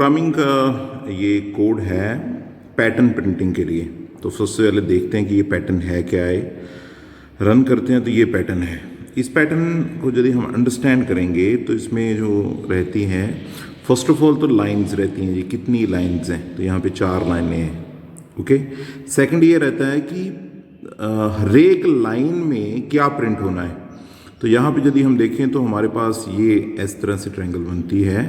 Programming का ये code है पैटर्न प्रिंटिंग के लिए। तो सबसे पहले देखते हैं कि ये पैटर्न है क्या है। रन करते हैं तो ये पैटर्न है। इस पैटर्न को यदि हम अंडरस्टैंड करेंगे तो इसमें जो रहती हैं, फर्स्ट ऑफ ऑल तो लाइंस रहती हैं। ये कितनी लाइंस हैं, तो यहाँ पे 4 लाइनें हैं। ओके। सेकंड ये रहता है कि हर एक लाइन में क्या प्रिंट होना है। तो यहाँ पे यदि हम देखें तो हमारे पास ये इस तरह से ट्रायंगल बनती है।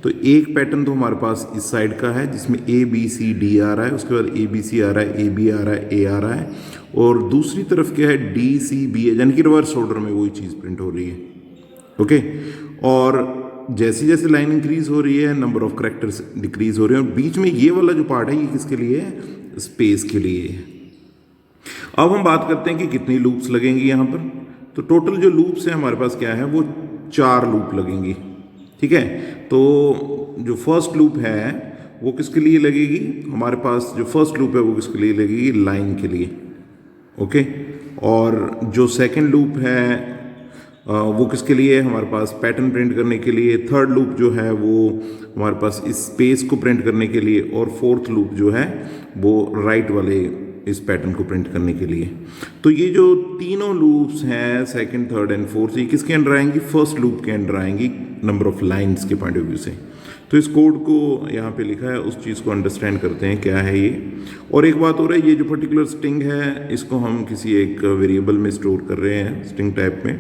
तो एक पैटर्न तो हमारे पास इस साइड का है जिसमें ए बी सी डी आ रहा है, उसके बाद ए बी सी आ रहा है, ए बी आ रहा है, ए आ रहा है, और दूसरी तरफ क्या है, डी सी बी है, यानी कि रिवर्स ऑर्डर में वही चीज़ प्रिंट हो रही है। ओके। और जैसे जैसे लाइन इंक्रीज हो रही है, नंबर ऑफ करेक्टर्स डिक्रीज हो रहे हैं, और बीच में ये वाला जो पार्ट है ये किसके लिए है, स्पेस के लिए है। अब हम बात करते हैं कि कितनी लूप्स लगेंगी यहाँ पर। तो टोटल जो लूप्स हैं हमारे पास क्या है, वो 4 लूप लगेंगी। ठीक है। तो जो फर्स्ट लूप है वो किसके लिए लगेगी, हमारे पास जो फर्स्ट लूप है वो किसके लिए लगेगी, लाइन के लिए। ओके। और जो सेकंड लूप है वो किसके लिए है, हमारे पास पैटर्न प्रिंट करने के लिए। थर्ड लूप जो है वो हमारे पास इस स्पेस को प्रिंट करने के लिए, और फोर्थ लूप जो है वो राइट वाले इस पैटर्न को प्रिंट करने के लिए। तो ये जो तीनों लूप्स हैं, सेकंड, थर्ड एंड फोर्थ, ये किसके अंडर आएंगी, फर्स्ट लूप के अंडर आएंगी, नंबर ऑफ लाइंस के पॉइंट ऑफ व्यू से। तो इस कोड को यहाँ पे लिखा है, उस चीज़ को अंडरस्टैंड करते हैं क्या है ये। और एक बात हो रहा है, ये जो पर्टिकुलर स्ट्रिंग है इसको हम किसी एक वेरिएबल में स्टोर कर रहे हैं, स्ट्रिंग टाइप में।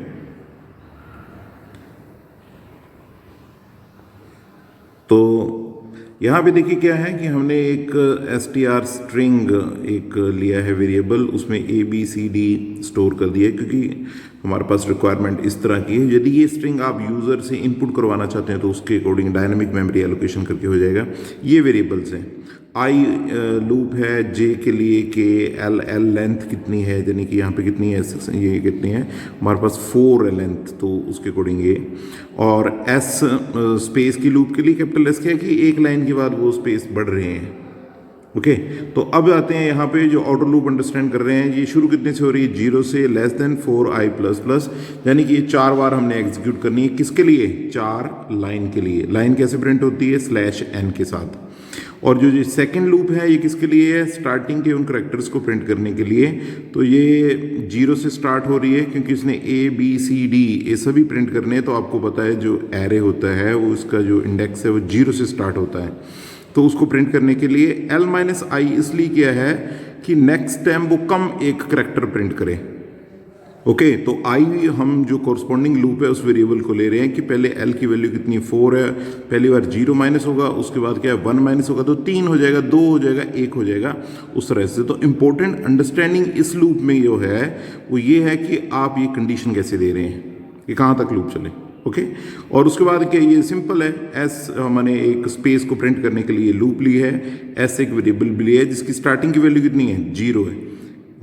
तो यहाँ पे देखिए क्या है कि हमने एक str स्ट्रिंग एक लिया है वेरिएबल, उसमें a b c d store कर दिया है क्योंकि हमारे पास रिक्वायरमेंट इस तरह की है। यदि ये स्ट्रिंग आप यूज़र से इनपुट करवाना चाहते हैं तो उसके अकॉर्डिंग डायनामिक मेमोरी एलोकेशन करके हो जाएगा। ये वेरिएबल्स हैं। आई लूप है जे के लिए, के एल लेंथ कितनी है, यानी कि यहाँ पे कितनी है, ये कितनी है, हमारे पास 4 है लेंथ, तो उसके अकॉर्डिंग ये। और एस स्पेस की लूप के लिए कैपिटल एस क्या है कि एक लाइन के बाद वो स्पेस बढ़ रहे हैं। ओके। तो अब आते हैं यहाँ पे जो आउटर लूप अंडरस्टैंड कर रहे हैं, ये शुरू कितने से हो रही है, 0 से, less than 4i plus plus, यानी कि ये 4 बार हमने एग्जीक्यूट करनी है। किसके लिए, 4 लाइन के लिए। लाइन कैसे प्रिंट होती है, /n के साथ। और जो सेकंड लूप है ये किसके लिए है, स्टार्टिंग के उन करेक्टर्स को प्रिंट करने के लिए। तो ये 0 से स्टार्ट हो रही है क्योंकि इसने ए बी सी डी ये सभी प्रिंट करने हैं। तो आपको पता है जो एरे होता है वो उसका जो इंडेक्स है वो 0 से स्टार्ट होता है। तो उसको प्रिंट करने के लिए l-i इसलिए किया है कि नेक्स्ट टाइम वो कम एक करेक्टर प्रिंट करे। ओके। तो i हम जो कॉरस्पॉन्डिंग लूप है उस वेरिएबल को ले रहे हैं कि पहले l की वैल्यू कितनी, 4 है, पहली बार 0 माइनस होगा, उसके बाद क्या है 1 माइनस होगा, तो 3 हो जाएगा, 2 हो जाएगा, 1 हो जाएगा, उस तरह से। तो इंपॉर्टेंट अंडरस्टैंडिंग इस लूप में जो है वो ये है कि आप ये कंडीशन कैसे दे रहे हैं कि कहाँ तक लूप चले। ओके। और उसके बाद क्या, ये सिंपल है, एस मैंने एक स्पेस को प्रिंट करने के लिए लूप ली है, एस एक वेरिएबल भी लिया है जिसकी स्टार्टिंग की वैल्यू कितनी है, 0 है।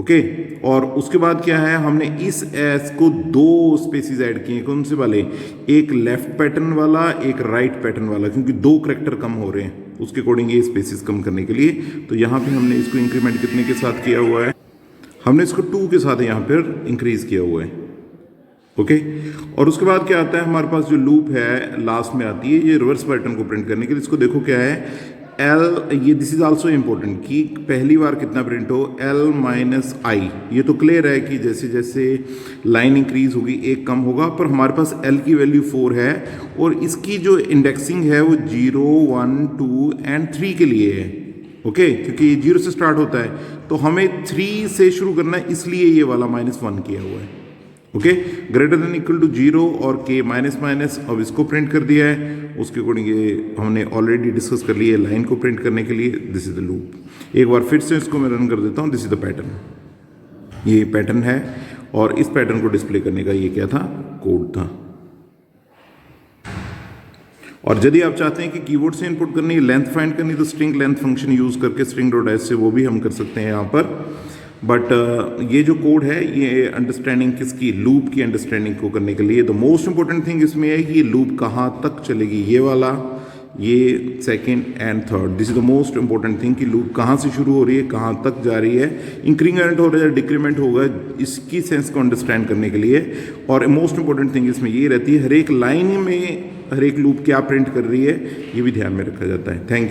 ओके। और उसके बाद क्या है, हमने इस एस को 2 स्पेसिस ऐड किए। कौन से वाले, एक लेफ्ट पैटर्न वाला, एक राइट पैटर्न वाला, क्योंकि 2 करेक्टर कम हो रहे हैं, उसके अकॉर्डिंग ये स्पेसिस कम करने के लिए। तो यहाँ पे हमने इसको इंक्रीमेंट कितने के साथ किया हुआ है, हमने इसको 2 के साथ यहाँ पर इंक्रीज किया हुआ है। ओके। और उसके बाद क्या आता है, हमारे पास जो लूप है लास्ट में आती है ये रिवर्स पैटर्न को प्रिंट करने के लिए। इसको देखो क्या है, l, ये दिस इज आल्सो इम्पोर्टेंट कि पहली बार कितना प्रिंट हो, l-i। ये तो क्लियर है कि जैसे जैसे लाइन इंक्रीज होगी एक कम होगा, पर हमारे पास l की वैल्यू 4 है और इसकी जो इंडेक्सिंग है वो 0, 1, 2 एंड 3 के लिए है। ओके। क्योंकि ये 0 से स्टार्ट होता है तो हमें 3 से शुरू करना है, इसलिए ये वाला -1 किया हुआ है। Okay. Greater than equal to 0 और k माइनस माइनस, अब इसको प्रिंट कर दिया है। उसके अकॉर्डिंग ये हमने ऑलरेडी डिस्कस कर लिया है लाइन को प्रिंट करने के लिए। This is the loop. एक बार फिर से इसको मैं रन कर देता हूँ। दिस इज द पैटर्न, ये पैटर्न है और इस पैटर्न को डिस्प्ले करने का ये क्या था, कोड था। और यदि आप चाहते हैं कि कीबोर्ड से इनपुट करनी है, लेंथ फाइंड करनी, तो स्ट्रिंग लेंथ फंक्शन यूज करके string.h से वो भी हम कर सकते हैं यहाँ पर। बट ये जो कोड है ये अंडरस्टैंडिंग किसकी, लूप की अंडरस्टैंडिंग को करने के लिए। द मोस्ट इंपॉर्टेंट थिंग इसमें है कि ये लूप कहाँ तक चलेगी, ये वाला, ये second and third. This is the most important thing कि लूप कहाँ से शुरू हो रही है, कहाँ तक जा रही है, इंक्रीमेंट हो रहा है, डिक्रीमेंट होगा, इसकी सेंस को अंडरस्टैंड करने के लिए। और मोस्ट इंपॉर्टेंट थिंग इसमें ये रहती है, हर एक लाइन में हर एक लूप क्या प्रिंट कर रही है ये भी ध्यान में रखा जाता है। Thank you.